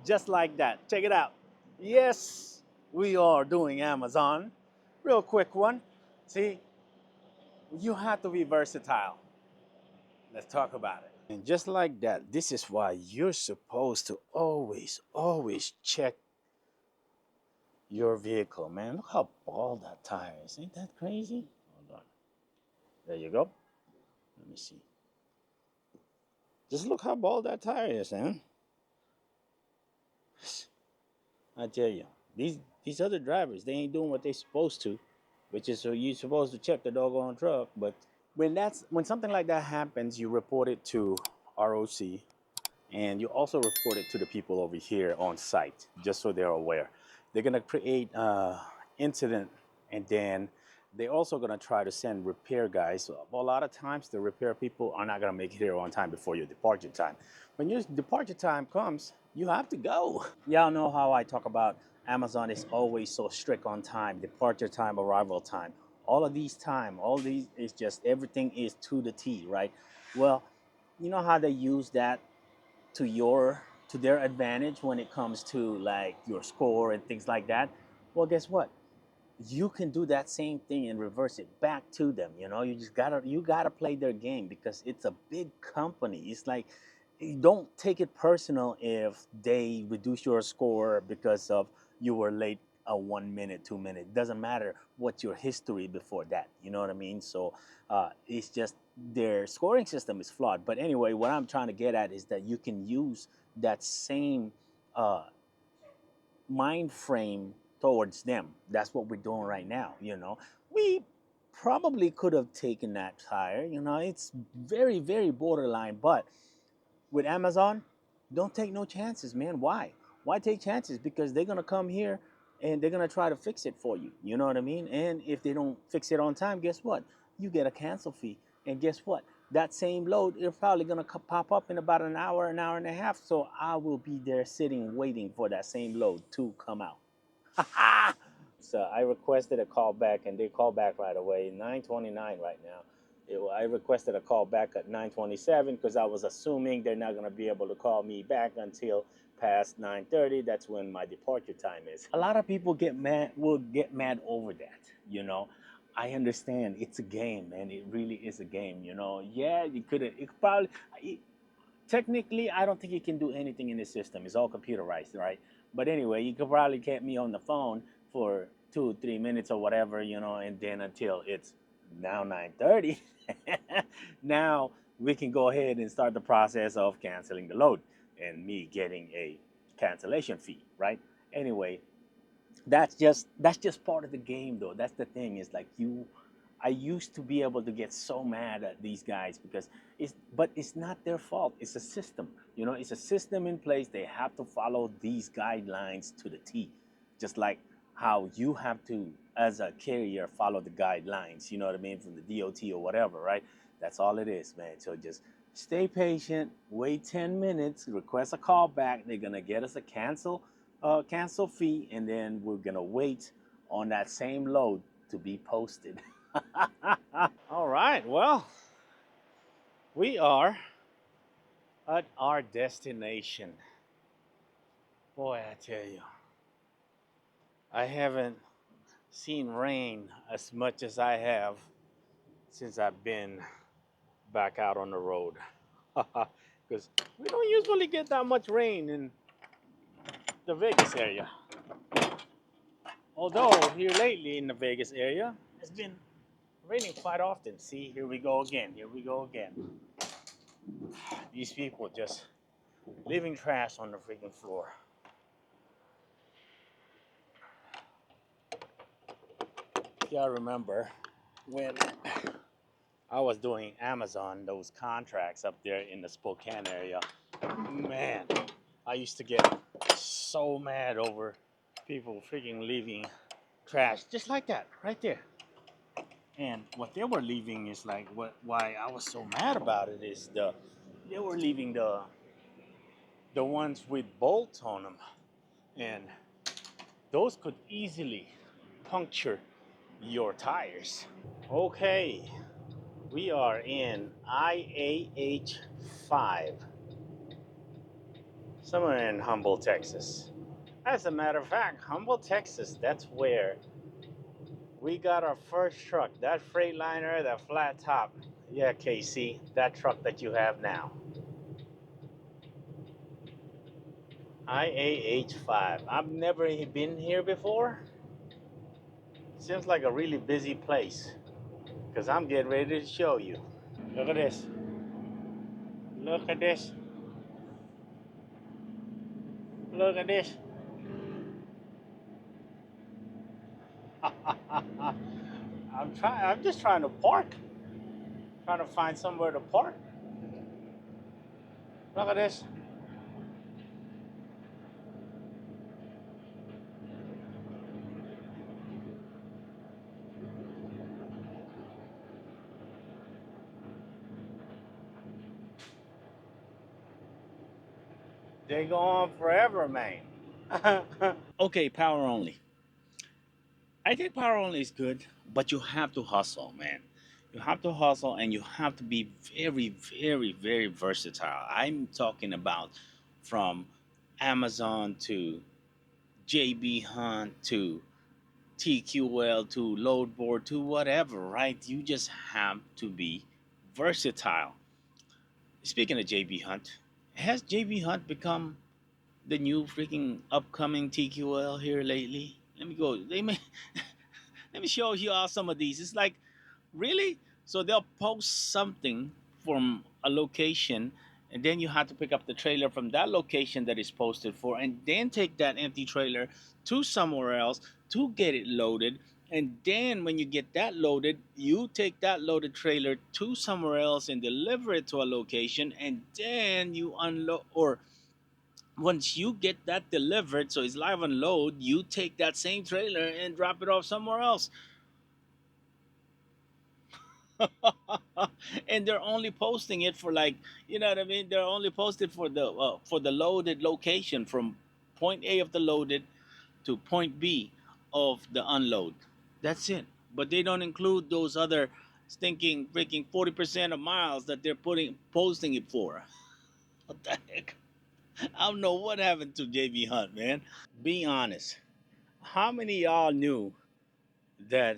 just like that. Check it out. Yes, we are doing Amazon. Real quick one. See, you have to be versatile. Let's talk about it. And just like that, this is why you're supposed to always check your vehicle, man. Look how bald that tire is. Ain't that crazy? Hold on. There you go. Let me see. Just look how bald that tire is, man. I tell you, these other drivers, they ain't doing what they supposed to, which is so you're supposed to check the doggone truck. But when something like that happens, you report it to ROC, and you also report it to the people over here on site, just so they're aware. They're gonna create incident, and then they're also gonna try to send repair guys. So a lot of times, the repair people are not gonna make it here on time before your departure time. When your departure time comes, you have to go. Y'all know how I talk about Amazon is always so strict on time, departure time, arrival time. All these is just everything is to the T, right? Well, you know how they use that to their advantage when it comes to like your score and things like that. Well, guess what? You can do that same thing and reverse it back to them. You gotta play their game because it's a big company. It's like, you don't take it personal if they reduce your score because of you were late a 1 minute, 2 minute. It doesn't matter what your history before that. You know what I mean? So it's just their scoring system is flawed. But anyway, what I'm trying to get at is that you can use that same uh, mind frame towards them. That's what we're doing right now. We probably could have taken that tire. It's very, very borderline. But with Amazon, don't take no chances, man. Why take chances? Because they're gonna come here and they're gonna try to fix it for you. You know what I mean? And if they don't fix it on time, guess what? You get a cancel fee. And guess what? That same load is probably gonna pop up in about an hour and a half. So I will be there sitting waiting for that same load to come out. So I requested a call back, and they call back right away. 9:29 right now. I requested a call back at 9:27 because I was assuming they're not going to be able to call me back until past 9:30. That's when my departure time is. A lot of people will get mad over that. You know, I understand it's a game, man. It really is a game. Yeah, you could. It probably. Technically, I don't think you can do anything in this system. It's all computerized, right? But anyway, you could probably get me on the phone for 2 3 minutes or whatever, and then until it's now 9:30. Now we can go ahead and start the process of canceling the load and me getting a cancellation fee, right? Anyway, that's just part of the game, though. That's the thing, is like, I used to be able to get so mad at these guys because it's not their fault. It's a system. It's a system in place. They have to follow these guidelines to the T, just like how you have to, as a carrier, follow the guidelines. You know what I mean, from the DOT or whatever, right? That's all it is, man. So just stay patient. Wait 10 minutes. Request a call back. They're gonna get us a cancel fee, and then we're gonna wait on that same load to be posted. All right, well, we are at our destination. Boy, I tell you, I haven't seen rain as much as I have since I've been back out on the road. Because we don't usually get that much rain in the Vegas area. Although, here lately in the Vegas area, it's been raining quite often. See, here we go again. Here we go again. These people just leaving trash on the freaking floor. If y'all remember when I was doing Amazon, those contracts up there in the Spokane area, man, I used to get so mad over people freaking leaving trash just like that right there. And what they were leaving is like, why I was so mad about it is they were leaving the ones with bolts on them, and those could easily puncture your tires. Okay, we are in IAH 5. somewhere in Humboldt, Texas. As a matter of fact, Humboldt, Texas, that's where we got our first truck. That Freightliner, that flat top. Yeah, KC, that truck that you have now. IAH5. I've never been here before. Seems like a really busy place because I'm getting ready to show you. Look at this. Look at this. Look at this. I'm just trying to park. Trying to find somewhere to park. Look at this. They go on forever, man. Okay, power only. I think power only is good, but you have to hustle, man. You have to hustle and you have to be very, very, very versatile. I'm talking about from Amazon to JB Hunt to TQL to load board to whatever, right? You just have to be versatile. Speaking of JB Hunt, has JB Hunt become the new freaking upcoming TQL here lately? Let me go. Let me show you all some of these. It's like, really? So they'll post something from a location, and then you have to pick up the trailer from that location that is posted for, and then take that empty trailer to somewhere else to get it loaded. And then when you get that loaded, you take that loaded trailer to somewhere else and deliver it to a location, and then you unload, or once you get that delivered, so it's live unload, you take that same trailer and drop it off somewhere else. And they're only posting it for, like, you know what I mean, they're only posted for the loaded location from point A of the loaded to point B of the unload. That's it. But they don't include those other stinking freaking 40% of miles that they're putting posting it for. What the heck? I don't know what happened to JB Hunt, man. Be honest, how many of y'all knew that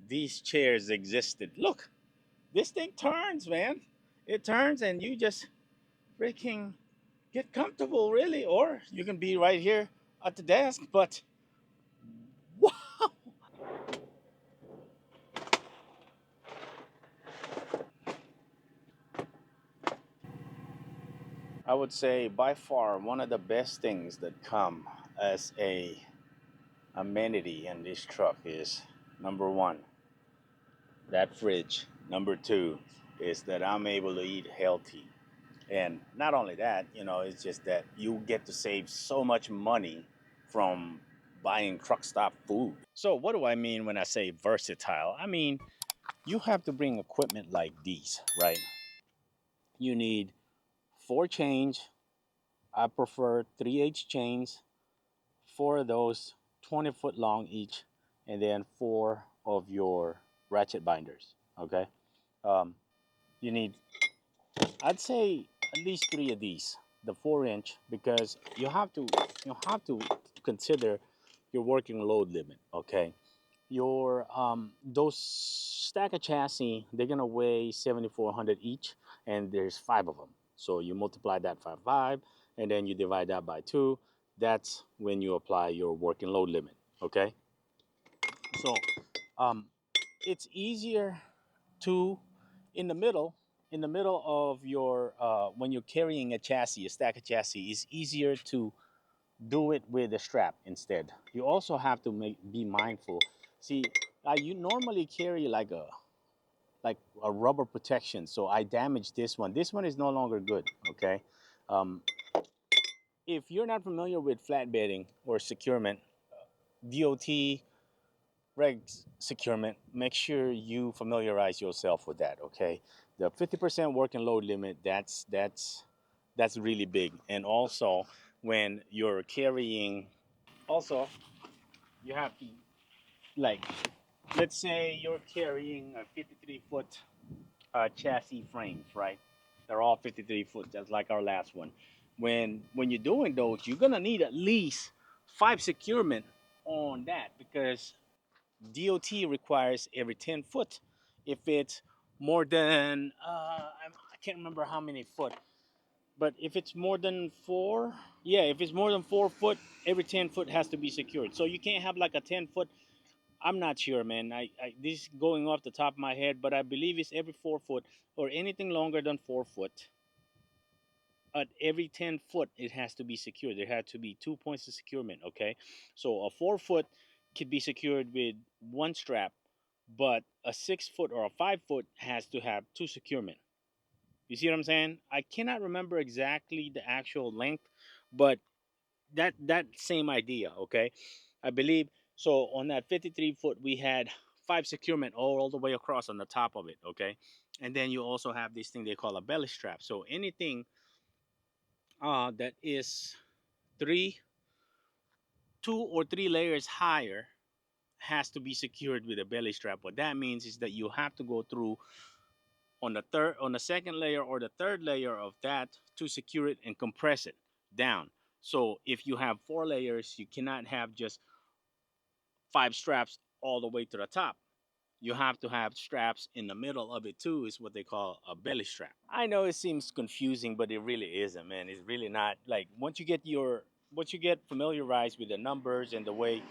these chairs existed? Look, this thing turns, man. It turns and you just freaking get comfortable, really. Or you can be right here at the desk. But wow. I would say by far one of the best things that come as a amenity in this truck is, number one, that fridge. Number two is that I'm able to eat healthy. And not only that, it's just that you get to save so much money from buying truck stop food. So, what do I mean when I say versatile? I mean, you have to bring equipment like these, right? You need four chains. I prefer 3/8 chains, four of those, 20-foot long each, and then four of your ratchet binders. Okay. Um, you need, I'd say, at least three of these, the 4-inch, because you have to consider your working load limit. Okay, your those stack of chassis, they're gonna weigh 7,400 each, and there's five of them. So you multiply that by five, and then you divide that by two. That's when you apply your working load limit. Okay, so um, it's easier to, in the middle in the middle of your when you're carrying a stack of chassis, it's easier to do it with a strap instead. You also have to be mindful. See, you normally carry like a rubber protection, so I damaged this one is no longer good. Okay, um, if you're not familiar with flatbedding or securement, dot regs securement, make sure you familiarize yourself with that. Okay, the 50% working load limit, that's really big. And also, when you're carrying, also, you have to, like, let's say you're carrying a 53-foot chassis frames, right? They're all 53 foot, just like our last one. when you're doing those, you're gonna need at least 5 securement on that because DOT requires every 10 foot. If it's more than I can't remember how many foot, but if it's more than four, yeah, if it's more than 4 foot, every 10 foot has to be secured. So you can't have like a 10 foot. I'm not sure, man. This is going off the top of my head, but I believe it's every 4 foot or anything longer than 4 foot. At every 10 foot, it has to be secured. There had to be 2 points of securement. Okay, so a 4 foot could be secured with one strap, but a 6 foot or a 5 foot has to have two securement. You see what I'm saying? I cannot remember exactly the actual length, but that same idea. Okay, I believe so. On that 53 foot, we had 5 securement all the way across on the top of it. Okay, and then you also have this thing they call a belly strap. So anything that is three, 2 or 3 layers higher has to be secured with a belly strap. What that means is that you have to go through on the second layer or the third layer of that to secure it and compress it down. So if you have 4 layers, you cannot have just 5 straps all the way to the top. You have to have straps in the middle of it too, is what they call a belly strap. I know it seems confusing, but it really isn't, man. It's really not. Like once you get familiarized with the numbers and the way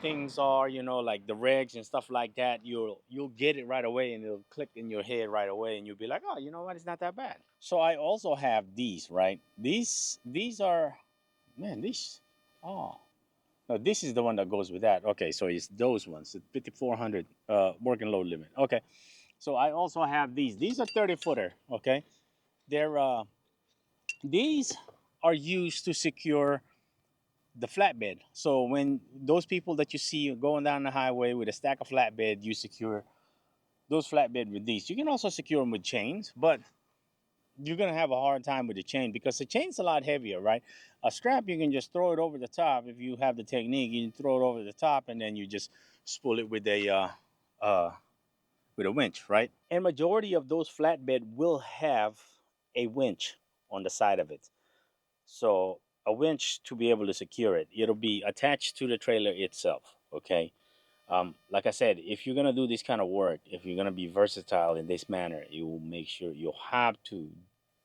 things are, like the regs and stuff like that, you'll get it right away and it'll click in your head right away and you'll be like, oh, you know what, it's not that bad. So I also have these, right? These are, man, these, oh, no, this is the one that goes with that. Okay, so it's those ones, the 5400 working load limit. Okay, so I also have these. These are 30 footer. Okay, they're these are used to secure the flatbed. So when those people that you see going down the highway with a stack of flatbed, you secure those flatbed with these. You can also secure them with chains, but you're gonna have a hard time with the chain because the chain's a lot heavier, right? A strap you can just throw it over the top if you have the technique. You can throw it over the top and then you just spool it uh, with a winch, right? And majority of those flatbed will have a winch on the side of it. So a winch to be able to secure it. It'll be attached to the trailer itself. Okay. Like I said, if you're gonna do this kind of work, if you're gonna be versatile in this manner, you will make sure you'll have to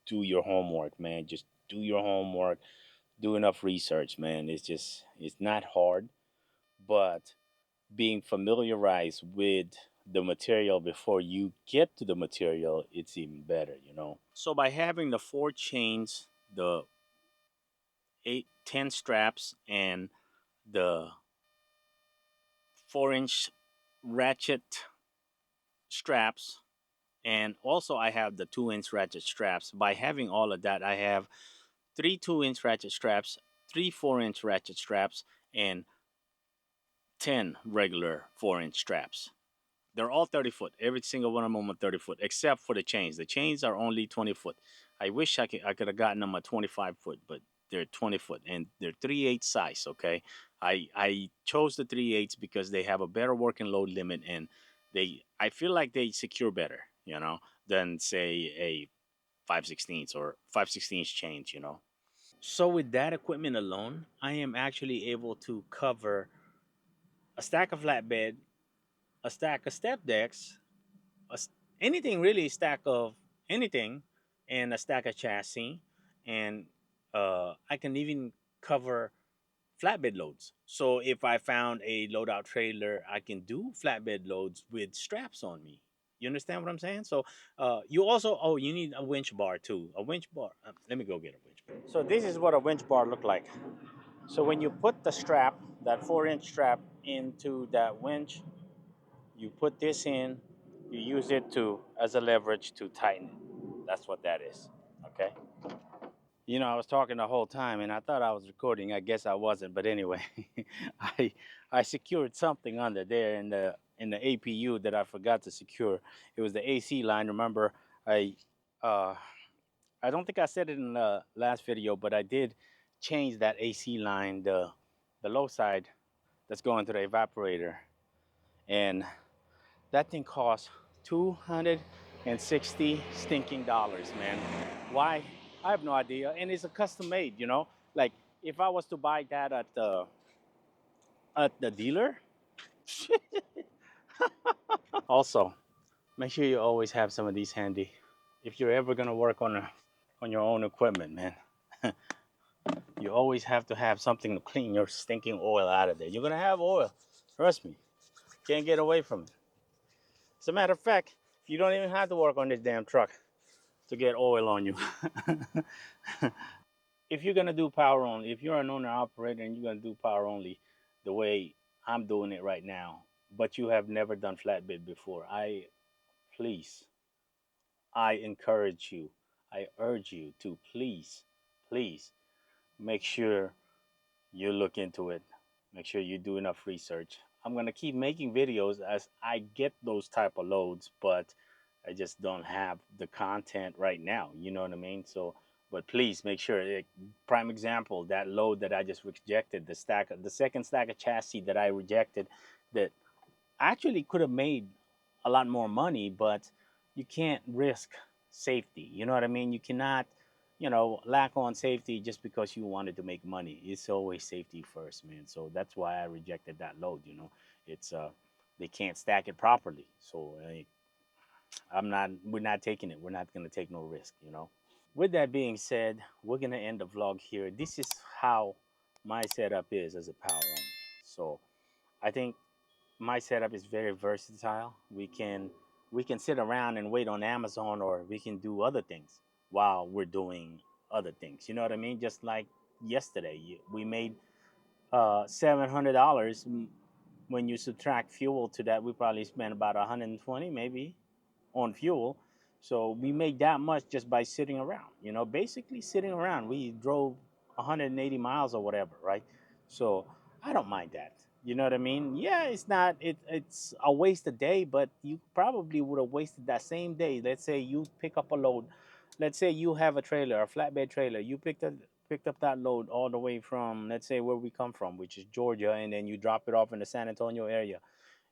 do your homework, man. Just do your homework, do enough research, man. It's not hard, but being familiarized with the material before you get to the material, it's even better. So by having the 4 chains, the 8, 10 straps, and the 4-inch ratchet straps, and also I have the 2-inch ratchet straps. By having all of that, I have 3 2-inch ratchet straps, 3 4-inch ratchet straps, and 10 regular 4-inch straps. They're all 30 foot. Every single one of them are 30 foot, except for the chains. The chains are only 20 foot. I wish I could have gotten them a 25 foot, but they're 20 foot and they're 3/8 size. Okay, I chose the 3/8 because they have a better working load limit and I feel like they secure better, than say a 5/16 or 5/16 chains. So with that equipment alone, I am actually able to cover a stack of flatbed, a stack of step decks, a, anything really, stack of anything, and a stack of chassis, and I can even cover flatbed loads. So if I found a loadout trailer, I can do flatbed loads with straps on me. You understand what I'm saying? So you also, oh, you need a winch bar too. A winch bar. Let me go get a winch bar. So this is what a winch bar look like. So when you put the strap, that 4-inch strap, into that winch, you put this in, you use it to as a leverage to tighten it. That's what that is. Okay. I was talking the whole time and I thought I was recording. I guess I wasn't, but anyway, I I secured something under there in the APU that I forgot to secure. It was the AC line. Remember, I uh I don't think I said it in the last video, but I did change that AC line, the low side that's going to the evaporator, and that thing costs $260 stinking dollars, man. Why? I have no idea, and it's a custom made. Like if I was to buy that at the dealer. Also, make sure you always have some of these handy. If you're ever gonna work on your own equipment, man, you always have to have something to clean your stinking oil out of there. You're gonna have oil, trust me. Can't get away from it. As a matter of fact, you don't even have to work on this damn truck to get oil on you. If you're gonna do power only, if you're an owner operator and you're gonna do power only, the way I'm doing it right now, but you have never done flatbed before, please, I encourage you, I urge you to please make sure you look into it. Make sure you do enough research. I'm gonna keep making videos as I get those type of loads, but I just don't have the content right now. You know what I mean? So, but please make sure. Prime example, that load that I just rejected, the second stack of chassis that I rejected, that actually could have made a lot more money, but you can't risk safety. You know what I mean? You cannot, lack on safety just because you wanted to make money. It's always safety first, man. So that's why I rejected that load. It's they can't stack it properly. So we're not taking it. We're not going to take no risk. With that being said, we're going to end the vlog here. This is how my setup is as a power only. So I think my setup is very versatile. We can sit around and wait on Amazon, or we can do other things while we're doing other things. You know what I mean? Just like yesterday, we made $700. When you subtract fuel to that, we probably spent about 120 maybe on fuel. So we made that much just by sitting around, basically sitting around. We drove 180 miles or whatever, right? So I don't mind that. You know what I mean? Yeah, it's a waste a day, but you probably would have wasted that same day. Let's say you pick up a load. Let's say you have a trailer, a flatbed trailer. You picked up that load all the way from, let's say, where we come from, which is Georgia, and then you drop it off in the San Antonio area.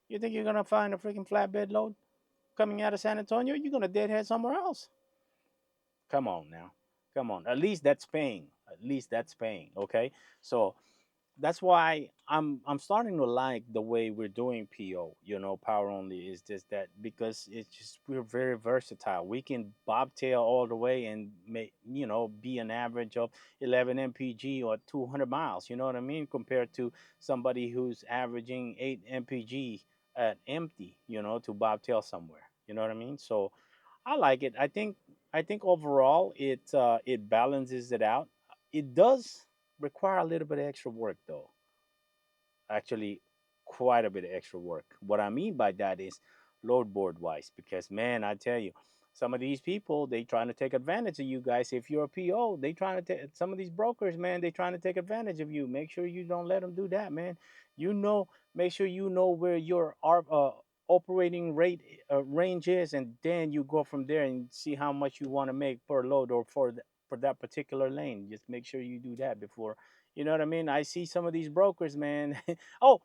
You think you're gonna find a freaking flatbed load coming out of San Antonio? You're gonna deadhead somewhere else. Come on now, come on. At least that's paying. At least that's paying. Okay, so that's why I'm starting to like the way we're doing PO. Power only is just that, because it's just we're very versatile. We can bobtail all the way and make be an average of 11 mpg or 200 miles. You know what I mean? Compared to somebody who's averaging 8 mpg at empty. To bobtail somewhere. You know what I mean? So I like it. I think overall it balances it out. It does require a little bit of extra work though. Actually, quite a bit of extra work. What I mean by that is load board wise, because man, I tell you, some of these people, they trying to take advantage of you guys. If you're a PO, they trying to take some of these brokers, man. They trying to take advantage of you. Make sure you don't let them do that, man. Make sure you know where your operating rate range is, and then you go from there and see how much you want to make per load, or for that particular lane. Just make sure you do that before. You know what I mean? I see some of these brokers, man. Oh,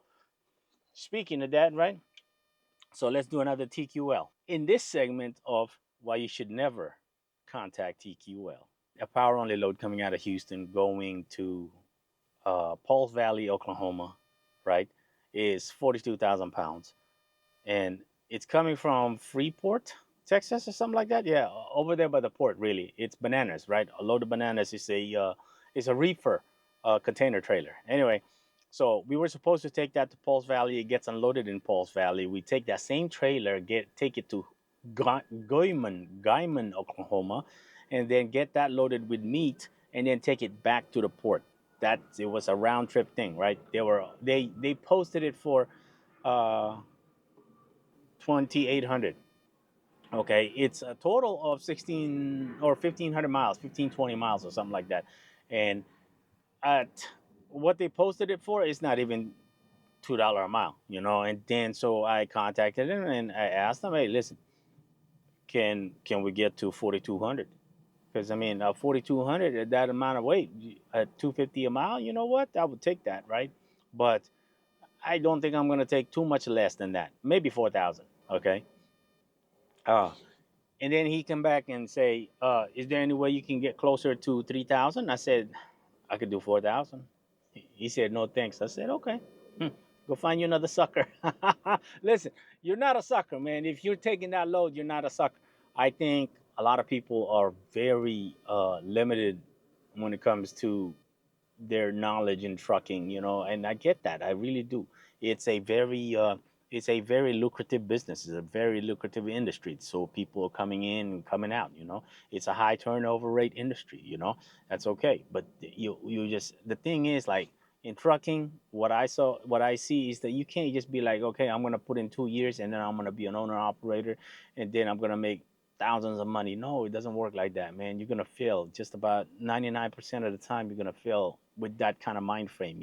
speaking of that, right? So let's do another TQL in this segment of why you should never contact TQL. A power only load coming out of Houston going to Pauls Valley, Oklahoma, right, is 42,000 pounds, and it's coming from Freeport, Texas, or something like that. Yeah, over there by the port. Really, it's bananas, right? A load of bananas is a reefer, container trailer. Anyway, so we were supposed to take that to Pauls Valley. It gets unloaded in Pauls Valley. We take that same trailer, take it to Guyman, Oklahoma, and then get that loaded with meat, and then take it back to the port. That it was a round trip thing, right? They posted it for. 2,800. Okay, it's a total of 16 or 1,500 miles, 1520 miles or something like that. And at what they posted it for is not even $2 a mile. And then so I contacted them and I asked them, hey, listen, can we get to 4,200? Because I mean, 4,200 at that amount of weight at 250 a mile, you know what? I would take that, right? But I don't think I'm going to take too much less than that. Maybe 4,000. Okay. Uh, And then he come back and say, "Is there any way you can get closer to 3,000?" I said, "I could do 4,000." He said, "No, thanks." I said, "Okay, go find you another sucker." Listen, you're not a sucker, man. If you're taking that load, you're not a sucker. I think a lot of people are very limited when it comes to their knowledge in trucking, and I get that. I really do. It's a very lucrative business. It's a very lucrative industry. So people are coming in and coming out. It's a high turnover rate industry. That's okay. But you just the thing is, like, in trucking, what I see is that you can't just be like, okay, I'm gonna put in 2 years and then I'm gonna be an owner operator and then I'm gonna make thousands of money. No, it doesn't work like that, man. You're gonna fail just about 99% of the time. You're gonna fail with that kind of mind frame,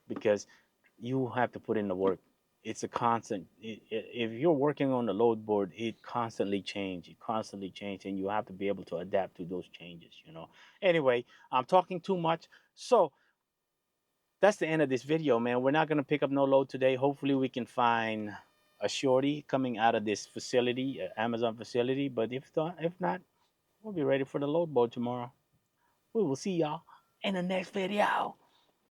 because you have to put in the work. It's a constant. If you're working on the load board, it constantly change. It constantly change, and you have to be able to adapt to those changes. Anyway, I'm talking too much, so that's the end of this video, man. We're not gonna pick up no load today. Hopefully, we can find a shorty coming out of this facility, Amazon facility. But if not, we'll be ready for the load board tomorrow. We will see y'all in the next video.